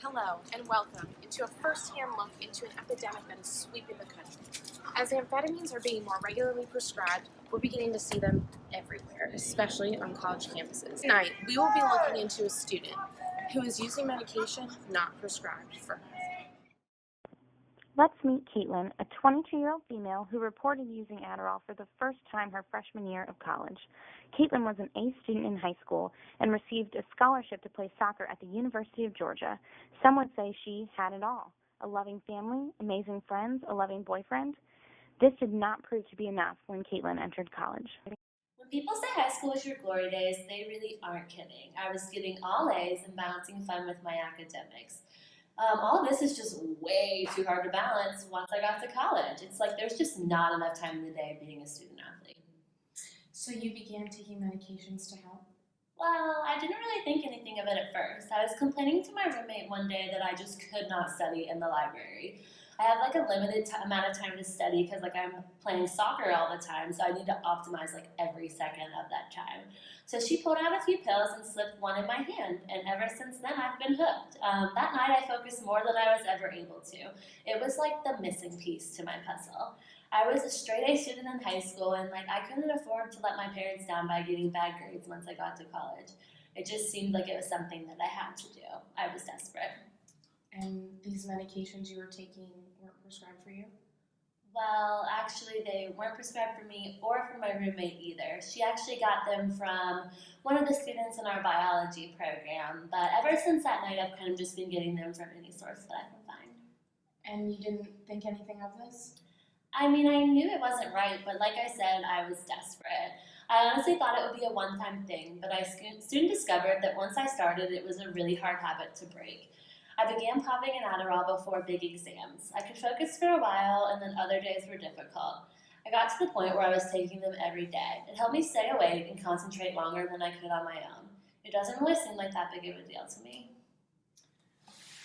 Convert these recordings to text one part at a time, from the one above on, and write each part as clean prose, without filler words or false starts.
Hello and welcome into a first-hand look into an epidemic that is sweeping the country. As amphetamines are being more regularly prescribed, we're beginning to see them everywhere, especially on college campuses. Tonight, we will be looking into a student who is using medication not prescribed for her. Let's meet Caitlin, a 22-year-old female who reported using Adderall for the first time her freshman year of college. Caitlin was an A student in high school and received a scholarship to play soccer at the University of Georgia. Some would say she had it all: a loving family, amazing friends, a loving boyfriend. This did not prove to be enough when Caitlin entered college. When people say high school was your glory days, they really aren't kidding. I was getting all A's and balancing fun with my academics. All of this is just way too hard to balance once I got to college. It's like there's just not enough time in the day being a student athlete. So you began taking medications to help? Well, I didn't really think anything of it at first. I was complaining to my roommate one day that I just could not study in the library. I have like a limited amount of time to study because like I'm playing soccer all the time, so I need to optimize like every second of that time. So she pulled out a few pills and slipped one in my hand, and ever since then I've been hooked. That night I focused more than I was ever able to. It was like the missing piece to my puzzle. I was a straight A student in high school, and like I couldn't afford to let my parents down by getting bad grades once I got to college. It just seemed like it was something that I had to do. I was desperate. And these medications you were taking weren't prescribed for you? Well, actually, they weren't prescribed for me or for my roommate either. She actually got them from one of the students in our biology program, but ever since that night, I've kind of just been getting them from any source that I can find. And you didn't think anything of this? I mean, I knew it wasn't right, but like I said, I was desperate. I honestly thought it would be a one-time thing, but I soon discovered that once I started, it was a really hard habit to break. I began popping an Adderall before big exams. I could focus for a while, and then other days were difficult. I got to the point where I was taking them every day. It helped me stay awake and concentrate longer than I could on my own. It doesn't really seem like that big of a deal to me.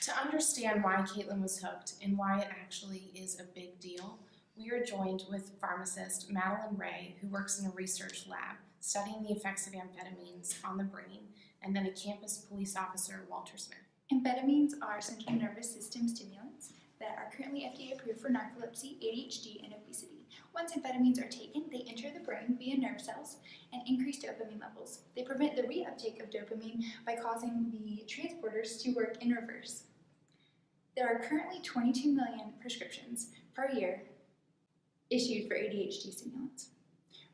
To understand why Caitlin was hooked and why it actually is a big deal, we are joined with pharmacist Madeline Ray, who works in a research lab studying the effects of amphetamines on the brain, and then a campus police officer, Walter Smith. Amphetamines are central nervous system stimulants that are currently FDA approved for narcolepsy, ADHD, and obesity. Once amphetamines are taken, they enter the brain via nerve cells and increase dopamine levels. They prevent the reuptake of dopamine by causing the transporters to work in reverse. There are currently 22 million prescriptions per year issued for ADHD stimulants.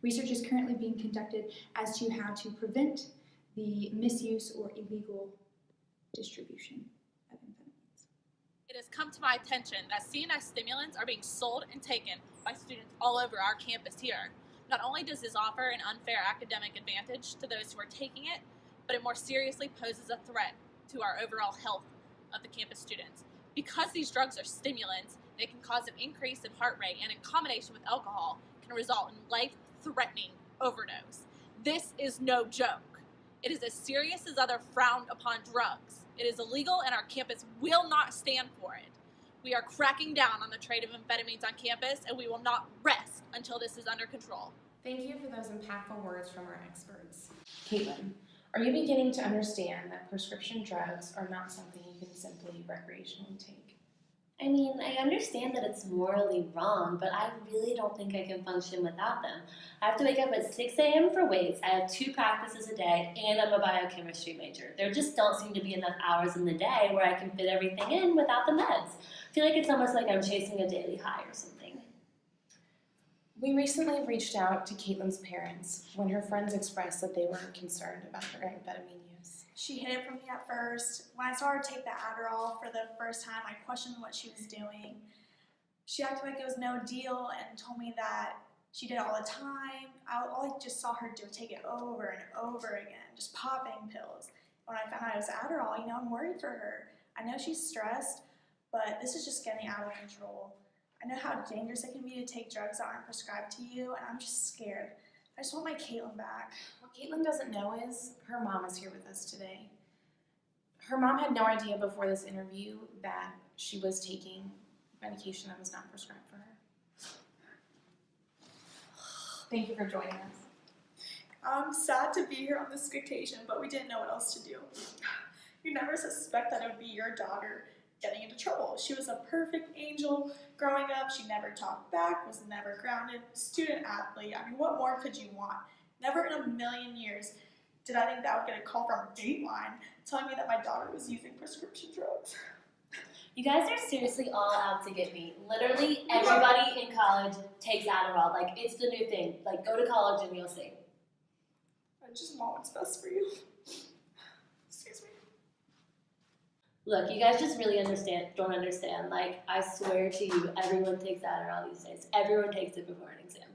Research is currently being conducted as to how to prevent the misuse or illegal distribution of amphetamines. It has come to my attention that CNS stimulants are being sold and taken by students all over our campus here. Not only does this offer an unfair academic advantage to those who are taking it, but it more seriously poses a threat to our overall health of the campus students. Because these drugs are stimulants, they can cause an increase in heart rate, and in combination with alcohol can result in life-threatening overdose. This is no joke. It is as serious as other frowned upon drugs. It is illegal, and our campus will not stand for it. We are cracking down on the trade of amphetamines on campus, and we will not rest until this is under control. Thank you for those impactful words from our experts. Caitlin, are you beginning to understand that prescription drugs are not something you can simply recreationally take? I mean, I understand that it's morally wrong, but I really don't think I can function without them. I have to wake up at 6 a.m. for weights, I have 2 practices a day, and I'm a biochemistry major. There just don't seem to be enough hours in the day where I can fit everything in without the meds. I feel like it's almost like I'm chasing a daily high or something. We recently reached out to Caitlin's parents when her friends expressed that they were concerned about her amphetamine use. She hid it from me at first. When I saw her take the Adderall for the first time, I questioned what she was doing. She acted like it was no deal and told me that she did it all the time. I just saw her take it over and over again, just popping pills. When I found out it was Adderall, I'm worried for her. I know she's stressed, but this is just getting out of control. I know how dangerous it can be to take drugs that aren't prescribed to you, and I'm just scared. I just want my Caitlin back. What Caitlin doesn't know is her mom is here with us today. Her mom had no idea before this interview that she was taking medication that was not prescribed for her. Thank you for joining us. I'm sad to be here on this occasion, but we didn't know what else to do. You never suspect that it would be your daughter getting into trouble. She was a perfect angel growing up. She never talked back, was never grounded, student athlete. I mean, what more could you want? Never in a million years did I think that I would get a call from Dateline telling me that my daughter was using prescription drugs. You guys are seriously all out to get me. Literally everybody in college takes Adderall. Like, it's the new thing. Like, go to college and you'll see. I just want what's best for you. Excuse me. Look, you guys just really don't understand. Like, I swear to you, everyone takes Adderall these days. Everyone takes it before an exam.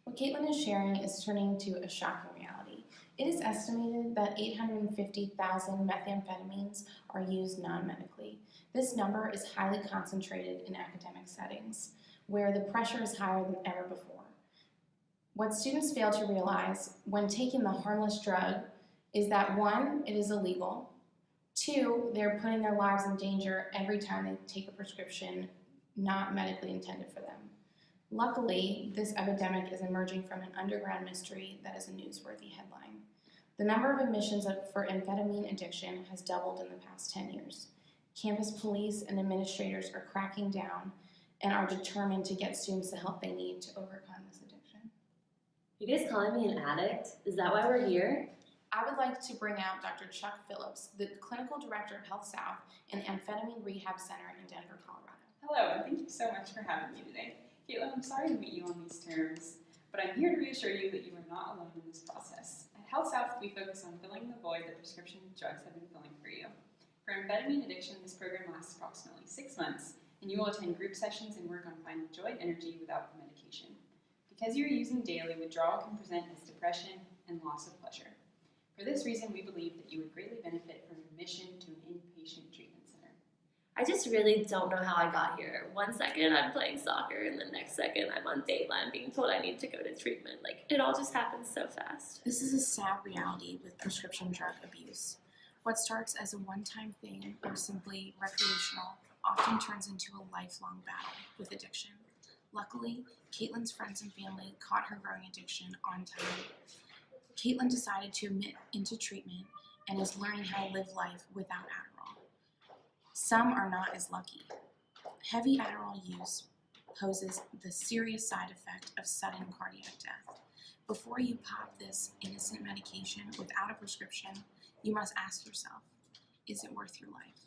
What Caitlin is sharing is turning to a shocking reality. It is estimated that 850,000 methamphetamines are used non-medically. This number is highly concentrated in academic settings, where the pressure is higher than ever before. What students fail to realize when taking the harmless drug is that 1, it is illegal, 2, they're putting their lives in danger every time they take a prescription not medically intended for them. Luckily, this epidemic is emerging from an underground mystery that is a newsworthy headline. The number of admissions for amphetamine addiction has doubled in the past 10 years. Campus police and administrators are cracking down and are determined to get students the help they need to overcome this addiction. You guys calling me an addict? Is that why we're here? I would like to bring out Dr. Chuck Phillips, the Clinical Director of Health South and Amphetamine Rehab Center in Denver, Colorado. Hello, and thank you so much for having me today. Caitlin, I'm sorry to meet you on these terms, but I'm here to reassure you that you are not alone in this process. At Health South, we focus on filling the void that prescription drugs have been filling for you. For amphetamine addiction, this program lasts approximately 6 months, and you will attend group sessions and work on finding joy and energy without the medication. Because you're using daily, withdrawal can present as depression and loss of pleasure. For this reason, we believe that you would greatly benefit from admission to an inpatient treatment center. I just really don't know how I got here. 1 second I'm playing soccer, and the next second I'm on Dateline being told I need to go to treatment. Like, it all just happens so fast. This is a sad reality with prescription drug abuse. What starts as a one-time thing or simply recreational often turns into a lifelong battle with addiction. Luckily, Caitlin's friends and family caught her growing addiction on time. Caitlin decided to admit into treatment and is learning how to live life without Adderall. Some are not as lucky. Heavy Adderall use poses the serious side effect of sudden cardiac death. Before you pop this innocent medication without a prescription, you must ask yourself, is it worth your life?